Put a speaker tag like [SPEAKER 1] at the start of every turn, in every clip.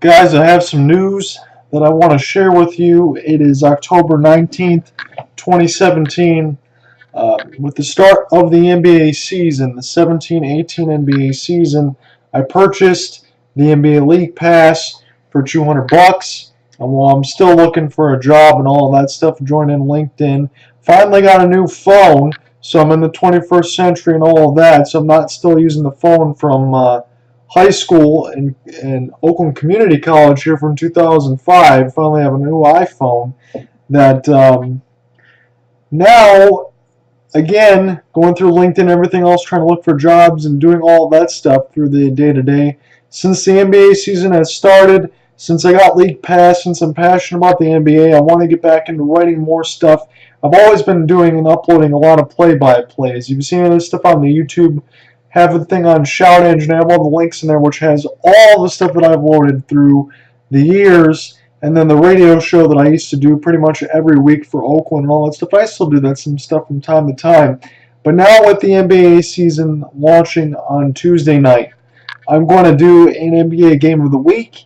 [SPEAKER 1] Guys, I have some news that I want to share with you. It is October 19th, 2017. With the start of the NBA season, the 17-18 NBA season, I purchased the NBA League Pass for $200. And while I'm still looking for a job and all of that stuff, joining LinkedIn, finally got a new phone, so I'm in the 21st century and all of that, so I'm not still using the phone from high school in Oakland Community College here from 2005. Finally have a new iPhone that now, again, going through LinkedIn and everything else, trying to look for jobs and doing all that stuff through the day-to-day. Since the NBA season has started, since I got League Pass, since I'm passionate about the NBA, I want to get back into writing more stuff. I've always been doing and uploading a lot of play-by-plays. You've seen this stuff on the YouTube. Have a thing on Shout Engine. I have all the links in there, which has all the stuff that I've loaded through the years. And then the radio show that I used to do pretty much every week for Oakland and all that stuff. I still do that some stuff from time to time. But now with the NBA season launching on Tuesday night, I'm going to do an NBA Game of the Week.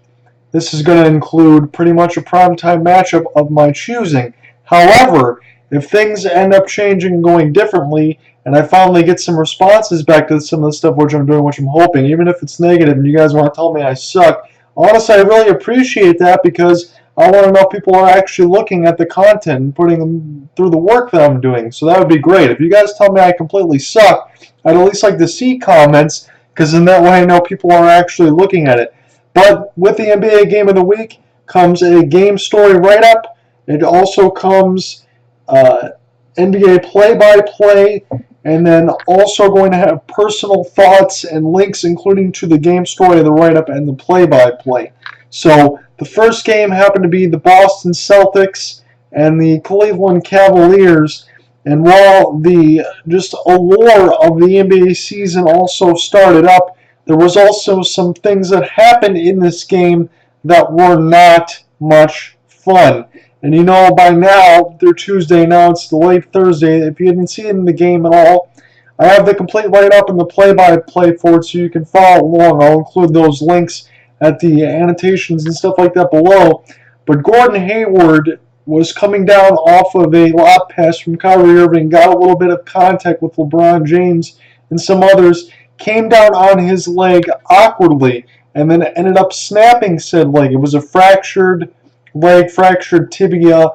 [SPEAKER 1] This is going to include pretty much a primetime matchup of my choosing. However, if things end up changing and going differently, and I finally get some responses back to some of the stuff which I'm doing, which I'm hoping, even if it's negative and you guys want to tell me I suck, honestly, I really appreciate that because I want to know if people are actually looking at the content and putting them through the work that I'm doing. So that would be great. If you guys tell me I completely suck, I'd at least like to see comments because in that way I know people are actually looking at it. But with the NBA Game of the Week comes a game story write-up. It also comes NBA play-by-play, and then also going to have personal thoughts and links including to the game story, the write-up, and the play-by-play. So the first game happened to be the Boston Celtics and the Cleveland Cavaliers. And while the just allure of the NBA season also started up, there was also some things that happened in this game that were not much fun. And you know, by now, they're Tuesday, now it's the late Thursday. If you didn't see it in the game at all, I have the complete write-up and the play-by-play for it so you can follow along. I'll include those links at the annotations and stuff like that below. But Gordon Hayward was coming down off of a lob pass from Kyrie Irving, got a little bit of contact with LeBron James and some others, came down on his leg awkwardly, and then ended up snapping said leg. It was a fractured leg, fractured tibia.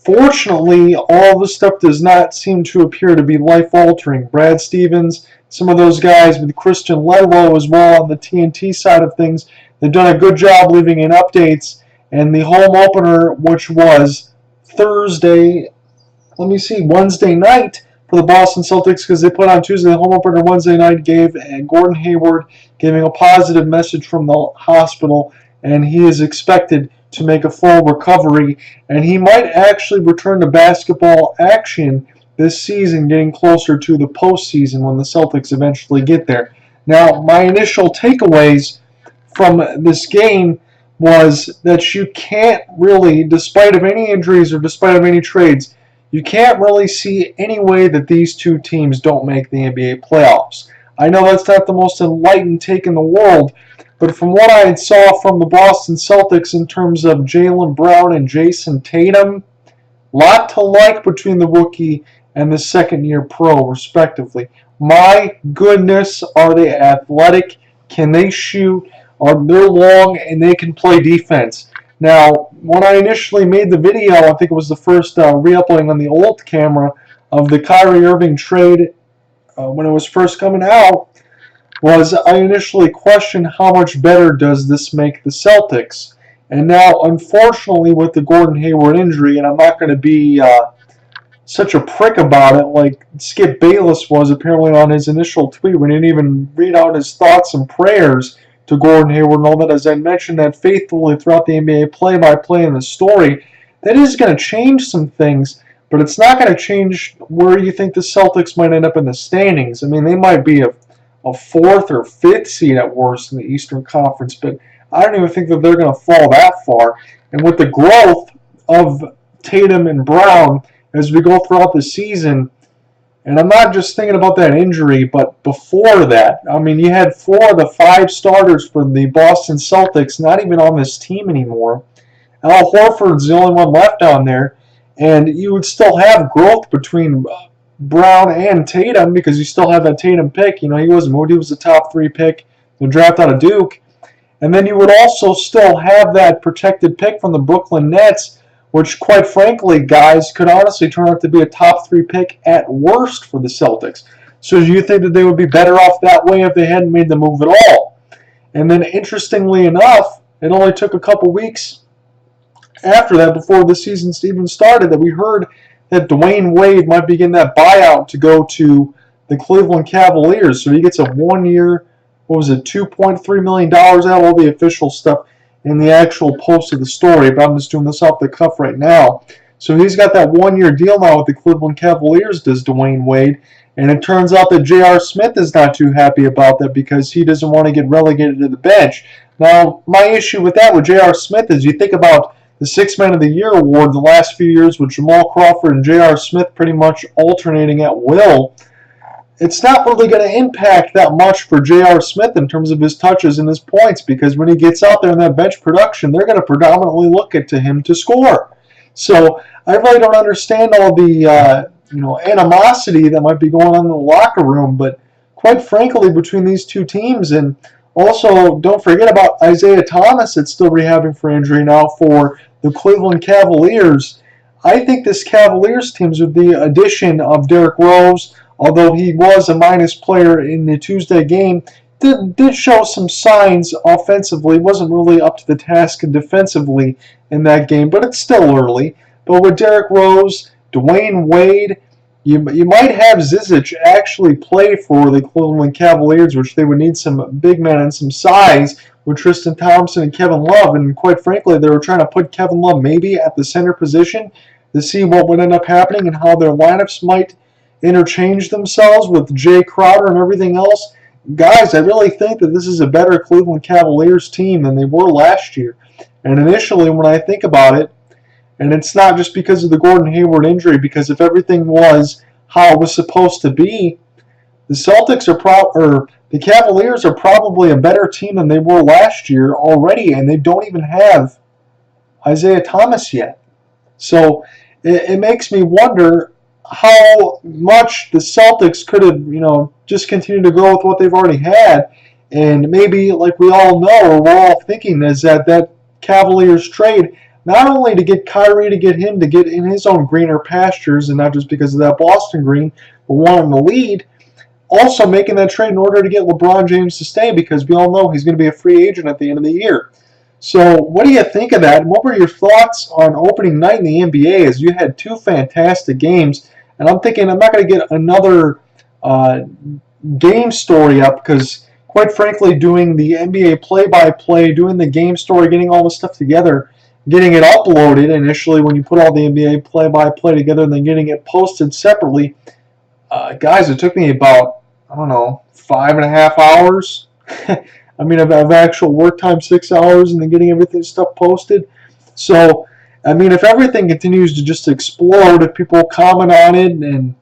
[SPEAKER 1] Fortunately, all the stuff does not seem to appear to be life-altering. Brad Stevens, some of those guys with Christian Ledlow as well on the TNT side of things, they've done a good job leaving in updates. And the home opener, which was Wednesday night for the Boston Celtics, because they put on Tuesday, the home opener Wednesday night gave Gordon Hayward giving a positive message from the hospital, and he is expected to make a full recovery, and he might actually return to basketball action this season, getting closer to the postseason when the Celtics eventually get there. Now, my initial takeaways from this game was that you can't really, despite of any injuries or despite of any trades, you can't really see any way that these two teams don't make the NBA playoffs. I know that's not the most enlightened take in the world, but from what I saw from the Boston Celtics in terms of Jaylen Brown and Jason Tatum, lot to like between the rookie and the second-year pro, respectively. My goodness, are they athletic? Can they shoot? They're long and they can play defense. Now, when I initially made the video, I think it was the first re-uploading on the old camera of the Kyrie Irving trade when it was first coming out, was I initially questioned how much better does this make the Celtics. And now, unfortunately, with the Gordon Hayward injury, and I'm not going to be such a prick about it like Skip Bayless was apparently on his initial tweet when he didn't even read out his thoughts and prayers to Gordon Hayward and all that, as I mentioned that faithfully throughout the NBA play-by-play in the story. That is going to change some things, but it's not going to change where you think the Celtics might end up in the standings. I mean, they might be a fourth or fifth seed at worst in the Eastern Conference, but I don't even think that they're going to fall that far. And with the growth of Tatum and Brown as we go throughout the season, And I'm not just thinking about that injury, but before that, I mean, you had 4 of the 5 starters for the Boston Celtics not even on this team anymore. Al Horford's the only one left down there, and you would still have growth between Brown and Tatum because you still have that Tatum pick. You know, he wasn't moved. He was the top 3 pick, the draft out of Duke. And then you would also still have that protected pick from the Brooklyn Nets, which, quite frankly, guys, could honestly turn out to be a top 3 pick at worst for the Celtics. So do you think that they would be better off that way if they hadn't made the move at all? And then, interestingly enough, it only took a couple weeks after that, before the season even started, that we heard that Dwayne Wade might be getting that buyout to go to the Cleveland Cavaliers. So he gets a 1-year, what was it, $2.3 million out of all the official stuff in the actual post of the story, but I'm just doing this off the cuff right now. So he's got that 1-year deal now with the Cleveland Cavaliers, does Dwayne Wade, and it turns out that J.R. Smith is not too happy about that because he doesn't want to get relegated to the bench. Now, my issue with that with J.R. Smith is you think about the 6th Man of the Year award the last few years with Jamal Crawford and J.R. Smith pretty much alternating at will. It's not really going to impact that much for J.R. Smith in terms of his touches and his points because when he gets out there in that bench production, they're going to predominantly look to him to score. So I really don't understand all the animosity that might be going on in the locker room, but quite frankly, between these two teams, and also don't forget about Isaiah Thomas that's still rehabbing for injury now for the Cleveland Cavaliers. I think this Cavaliers team's with the addition of Derrick Rose, although he was a minus player in the Tuesday game, did show some signs offensively. Wasn't really up to the task defensively in that game, but it's still early. But with Derrick Rose, Dwayne Wade, you might have Zizic actually play for the Cleveland Cavaliers, which they would need some big men and some size with Tristan Thompson and Kevin Love. And quite frankly, they were trying to put Kevin Love maybe at the center position to see what would end up happening and how their lineups might interchange themselves with Jay Crowder and everything else. Guys, I really think that this is a better Cleveland Cavaliers team than they were last year. And initially, when I think about it, and it's not just because of the Gordon Hayward injury, because if everything was how it was supposed to be, the Celtics are the Cavaliers are probably a better team than they were last year already, and they don't even have Isaiah Thomas yet. So it makes me wonder how much the Celtics could have, just continued to go with what they've already had. And maybe, like we all know, or we're all thinking, is that Cavaliers trade, not only to get Kyrie, to get him to get in his own greener pastures, and not just because of that Boston green, but want him to lead, also making that trade in order to get LeBron James to stay, because we all know he's going to be a free agent at the end of the year. So what do you think of that? And what were your thoughts on opening night in the NBA as you had 2 fantastic games? And I'm thinking I'm not going to get another game story up because, quite frankly, doing the NBA play-by-play, doing the game story, getting all this stuff together, getting it uploaded initially when you put all the NBA play-by-play together and then getting it posted separately, guys, it took me about, 5.5 hours. I mean, of actual work time, 6 hours, and then getting everything stuff posted. So, I mean, if everything continues to just explode, if people comment on it, and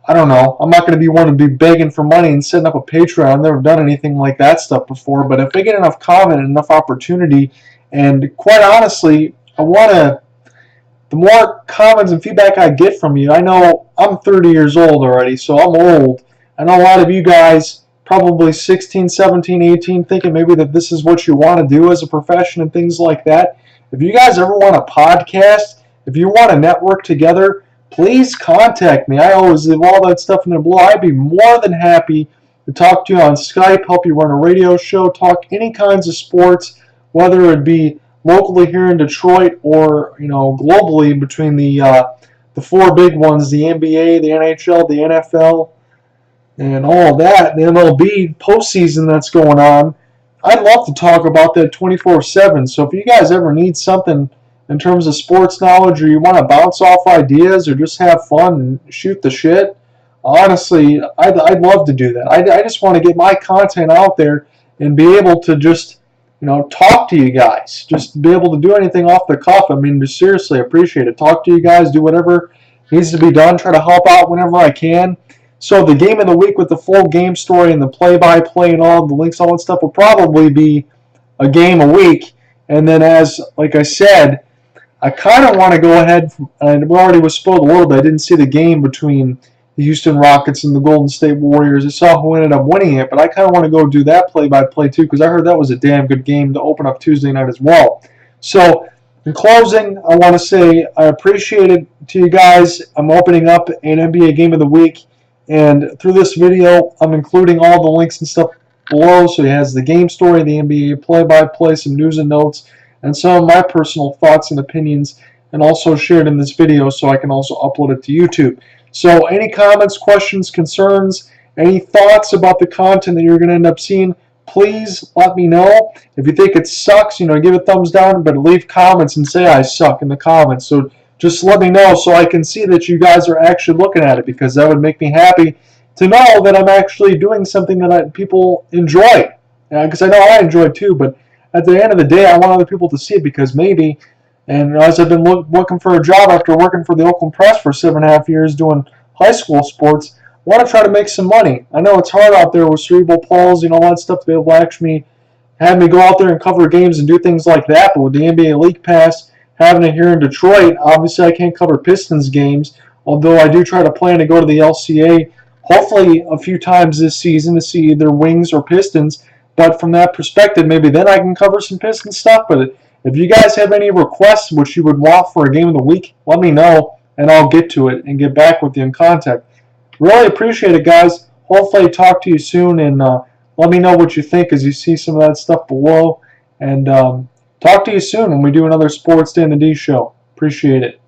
[SPEAKER 1] I don't know, I'm not going to be one to be begging for money and setting up a Patreon. I've never done anything like that stuff before. But if I get enough comment and enough opportunity, and quite honestly, the more comments and feedback I get from you, I know I'm 30 years old already, so I'm old. I know a lot of you guys, probably 16, 17, 18, thinking maybe that this is what you want to do as a profession and things like that. If you guys ever want a podcast, if you want to network together, please contact me. I always leave all that stuff in there below. I'd be more than happy to talk to you on Skype, help you run a radio show, talk any kinds of sports, whether it be locally here in Detroit or globally between the 4 big ones, the NBA, the NHL, the NFL, and all that, the MLB postseason that's going on. I'd love to talk about that 24/7. So if you guys ever need something in terms of sports knowledge, or you want to bounce off ideas, or just have fun and shoot the shit, honestly, I'd love to do that. I just want to get my content out there and be able to just talk to you guys. Just be able to do anything off the cuff. I mean, just seriously appreciate it. Talk to you guys, do whatever needs to be done. Try to help out whenever I can. So the game of the week with the full game story and the play-by-play and all the links, all that stuff will probably be a game a week. And then like I said, I kind of want to go ahead, and we already was spoiled a little bit. I didn't see the game between the Houston Rockets and the Golden State Warriors. I saw who ended up winning it, but I kind of want to go do that play-by-play too, because I heard that was a damn good game to open up Tuesday night as well. So in closing, I want to say I appreciate it to you guys. I'm opening up an NBA Game of the Week, and through this video, I'm including all the links and stuff below, so it has the game story, the NBA play-by-play, some news and notes, and some of my personal thoughts and opinions, and also shared in this video so I can also upload it to YouTube. So any comments, questions, concerns, any thoughts about the content that you're going to end up seeing, please let me know. If you think it sucks, give it a thumbs down, but leave comments and say I suck in the comments. So just let me know so I can see that you guys are actually looking at it, because that would make me happy to know that I'm actually doing something that people enjoy. Because I know I enjoy it too, but at the end of the day, I want other people to see it, because maybe, and as I've been looking for a job after working for the Oakland Press for 7.5 years doing high school sports, I want to try to make some money. I know it's hard out there with cerebral palsy and all that stuff to be able to actually have me go out there and cover games and do things like that, but with the NBA League Pass, having it here in Detroit, obviously I can't cover Pistons games, although I do try to plan to go to the LCA hopefully a few times this season to see either Wings or Pistons. But from that perspective, maybe then I can cover some Pistons stuff. But if you guys have any requests which you would want for a game of the week, let me know, and I'll get to it and get back with you in contact. Really appreciate it, guys. Hopefully talk to you soon, and let me know what you think as you see some of that stuff below. And talk to you soon when we do another Sports Day in the D show. Appreciate it.